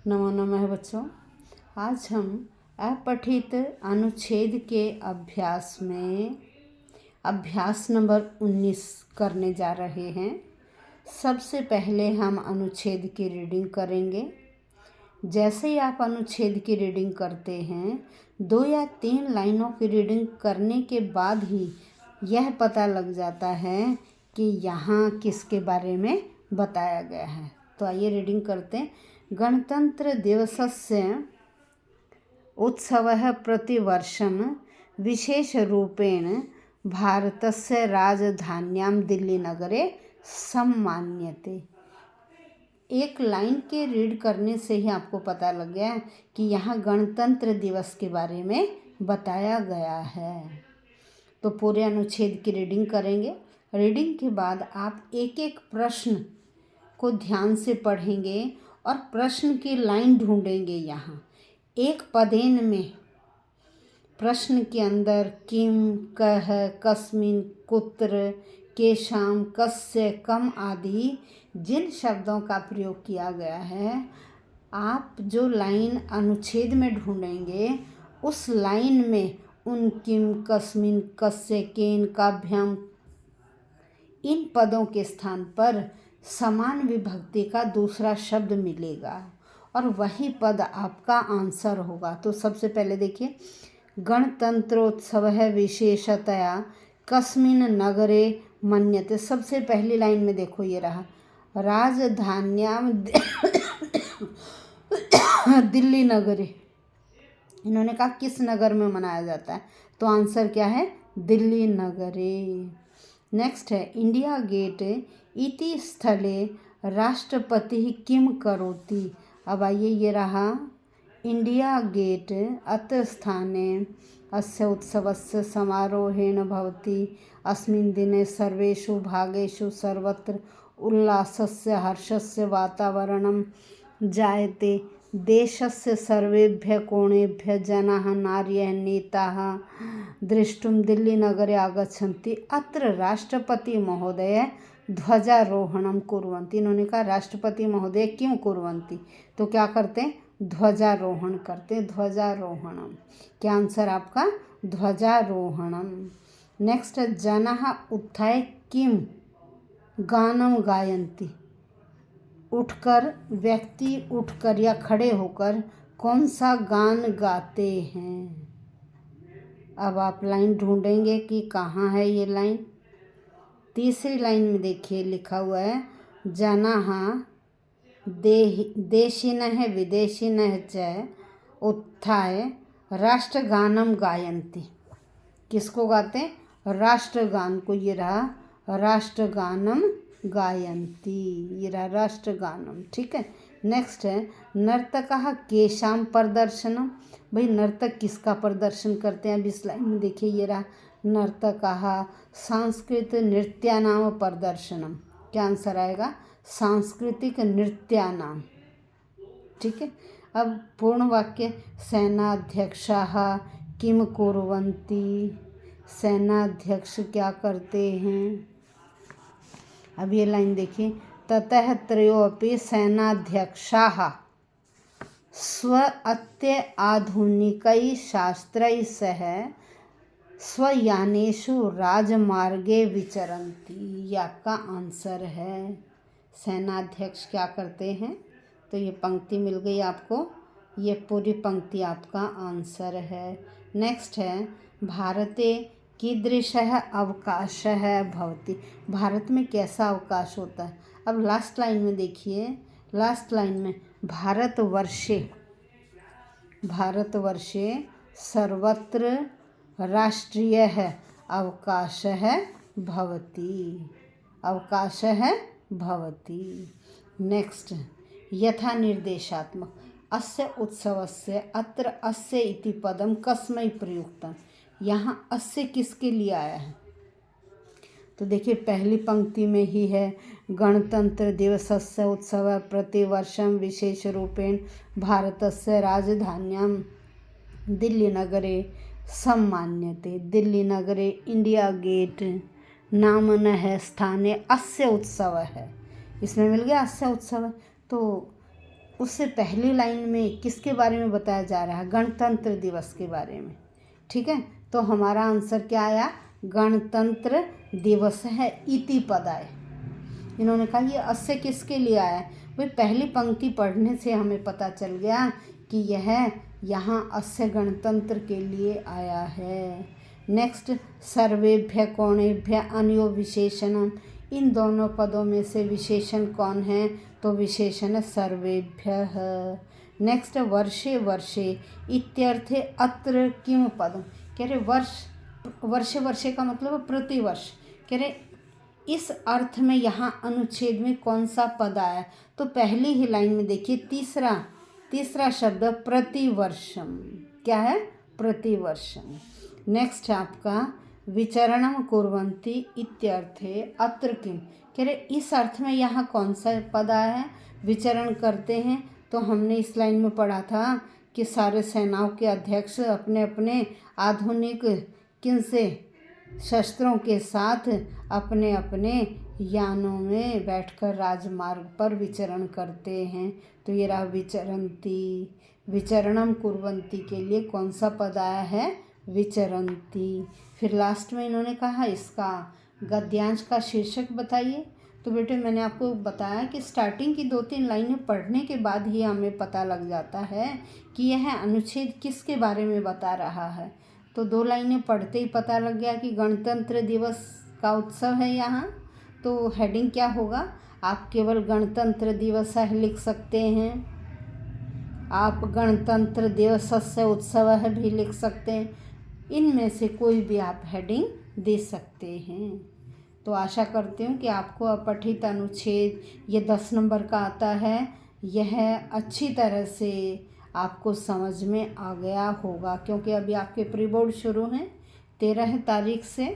नमो नमः बच्चों। आज हम अपठित अनुच्छेद के अभ्यास में अभ्यास नंबर 19 करने जा रहे हैं। सबसे पहले हम अनुच्छेद की रीडिंग करेंगे। जैसे ही आप अनुच्छेद की रीडिंग करते हैं, 2 या 3 लाइनों की रीडिंग करने के बाद ही यह पता लग जाता है कि यहाँ किसके बारे में बताया गया है। तो आइए रीडिंग करते हैं। गणतंत्र दिवसस्य उत्सवः प्रतिवर्षं विशेषरूपेण भारतस्य राजधान्यां दिल्लीनगरे सम्मान्यते। एक लाइन के रीड करने से ही आपको पता लग गया कि यहाँ गणतंत्र दिवस के बारे में बताया गया है। तो पूरे अनुच्छेद की रीडिंग करेंगे। रीडिंग के बाद आप एक एक प्रश्न को ध्यान से पढ़ेंगे और प्रश्न की लाइन ढूंढेंगे। यहाँ एक पदेन में प्रश्न के अंदर किम, कह, कस्मिन, कुत्र, केशाम, कस्य, कम आदि जिन शब्दों का प्रयोग किया गया है, आप जो लाइन अनुच्छेद में ढूंढेंगे उस लाइन में उन किम, कस्मिन, कस्य, केन, काभ्याम इन पदों के स्थान पर समान विभक्ति का दूसरा शब्द मिलेगा और वही पद आपका आंसर होगा। तो सबसे पहले देखिए, गणतंत्रोत्सव है विशेषतया कस्मिन नगरे मन्यते। सबसे पहली लाइन में देखो, ये रहा राजधान्याम दिल्ली नगरे। इन्होंने कहा किस नगर में मनाया जाता है, तो आंसर क्या है, दिल्ली नगरे। नेक्स्ट है इंडिया गेट इति स्थले राष्ट्रपति किम करोति। अब आइए, ये रहा इंडिया गेट अत्र स्थाने अस्य उत्सवस्य समारोहेण भवति। अस्मिन् दिने सर्वेषु भागेषु सर्वत्र उल्लासस्य हर्षस्य वातावरणं जायते। देशस्य सर्वेभ्यः कोणेभ्यः जनाः, नार्यः, नेताः द्रष्टुं दिल्लीनगरे आगच्छन्ति। अत्र राष्ट्रपति महोदय ध्वजारोहणं कुर्वन्ति। इन्होंने कहा राष्ट्रपति महोदय क्यों कुर्वन्ति, तो क्या करते हैं, ध्वजारोहण करते हैं। ध्वजारोहणम, क्या आंसर आपका, ध्वजारोहणम। नेक्स्ट, जनाः उत्थाय किम गानम गायन्ति। उठकर, व्यक्ति उठकर या खड़े होकर कौन सा गान गाते हैं। अब आप लाइन ढूंढेंगे कि कहाँ है ये लाइन। तीसरी लाइन में देखिए लिखा हुआ है जनाः देशिनः विदेशिनः च उत्थाय राष्ट्रगानम गायन्ति। किसको गाते हैं, राष्ट्रगान को। ये रहा राष्ट्रगानम गायन्ति, ये रहा राष्ट्रगानम, ठीक है। नेक्स्ट है नर्तकः केशाम प्रदर्शनम। भाई नर्तक किसका प्रदर्शन करते हैं, अब इस लाइन में देखिए, ये रहा नर्तकः सांस्कृतिक नृत्यानाम प्रदर्शनम। क्या आंसर आएगा, सांस्कृतिक नृत्यानाम, ठीक है। अब पूर्ण वाक्य, सेनाध्यक्षाः किम कुर्वन्ति। सेनाध्यक्ष क्या करते हैं। अब ये लाइन देखिए, ततः त्रयोऽपि सेनाध्यक्षाः स्व अत्य आधुनिकैः शास्त्रैः सह स्वयानेषु राजमार्गे विचरन्ति। ये आपका आंसर है। सेनाध्यक्ष क्या करते हैं, तो ये पंक्ति मिल गई आपको, ये पूरी पंक्ति आपका आंसर है। नेक्स्ट है भारते कीदृशः अवकाशः भवति। भारत में कैसा अवकाश होता है। अब लास्ट लाइन में देखिए, लास्ट लाइन में भारतवर्षे सर्वत्र राष्ट्रीयः अवकाशः भवति। अवकाशः भवति। नेक्स्ट, यथा निर्देशात्मक अस्य उत्सवस्य अत्र अस्य इति पदम कस्मै प्रयुक्तम। यहाँ अस्य किसके लिए आया है, तो देखिए पहली पंक्ति में ही है गणतंत्र दिवसस्य उत्सव प्रतिवर्षं विशेष रूपेण भारतस्य राजधान्यां दिल्लीनगरे सम्मान्यते। दिल्लीनगरे इंडिया गेट नामनः स्थाने अस्य उत्सव है। इसमें मिल गया अस्य उत्सव। तो उससे पहली लाइन में किसके बारे में बताया जा रहा है? गणतंत्र दिवस के बारे में। ठीक है, तो हमारा आंसर क्या आया? गणतंत्र दिवस है। इति पद आए। इन्होंने कहा ये अस्य किसके लिए आया है? भाई पहली पंक्ति पढ़ने से हमें पता चल गया कि यह यहाँ अस्य गणतंत्र के लिए आया है। नेक्स्ट, सर्वेभ्य कोणेभ्य अन्यो विशेषणम। इन दोनों पदों में से विशेषण कौन है? तो विशेषण सर्वेभ्यः। नेक्स्ट, वर्षे वर्षे इत्यर्थे अत्र किम पदम। कह रहे वर्षे वर्षे का मतलब प्रतिवर्ष। कह रहे इस अर्थ में यहाँ अनुच्छेद में कौन सा पद आया? तो पहली ही लाइन में देखिए, तीसरा शब्द प्रतिवर्षम। क्या है? प्रतिवर्षम। नेक्स्ट आपका विचरणम कुर्वन्ति इत्यर्थे अत्र किम। कह रहे इस अर्थ में यहाँ कौन सा पद आया है? विचरण करते हैं। तो हमने इस लाइन में पढ़ा था कि सारे सेनाओं के अध्यक्ष अपने अपने आधुनिक किनसे शस्त्रों के साथ अपने अपने यानों में बैठकर राजमार्ग पर विचरण करते हैं। तो ये रहा विचरन्ति। विचरणम कुर्वन्ति के लिए कौन सा पद आया है? विचरन्ति। फिर लास्ट में इन्होंने कहा इसका गद्यांश का शीर्षक बताइए। तो बेटे मैंने आपको बताया कि स्टार्टिंग की 2-3 लाइनें पढ़ने के बाद ही हमें पता लग जाता है कि यह अनुच्छेद किसके बारे में बता रहा है। तो 2 लाइनें पढ़ते ही पता लग गया कि गणतंत्र दिवस का उत्सव है यहाँ। तो हेडिंग क्या होगा? आप केवल गणतंत्र दिवस लिख सकते हैं, आप गणतंत्र दिवसस्य उत्सव भी लिख सकते हैं। इनमें से कोई भी आप हेडिंग दे सकते हैं। तो आशा करती हूँ कि आपको अपठित अनुच्छेद ये 10 नंबर का आता है, यह अच्छी तरह से आपको समझ में आ गया होगा, क्योंकि अभी आपके प्री बोर्ड शुरू हैं 13 तारीख से।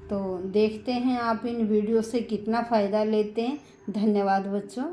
तो देखते हैं आप इन वीडियो से कितना फ़ायदा लेते हैं। धन्यवाद बच्चों।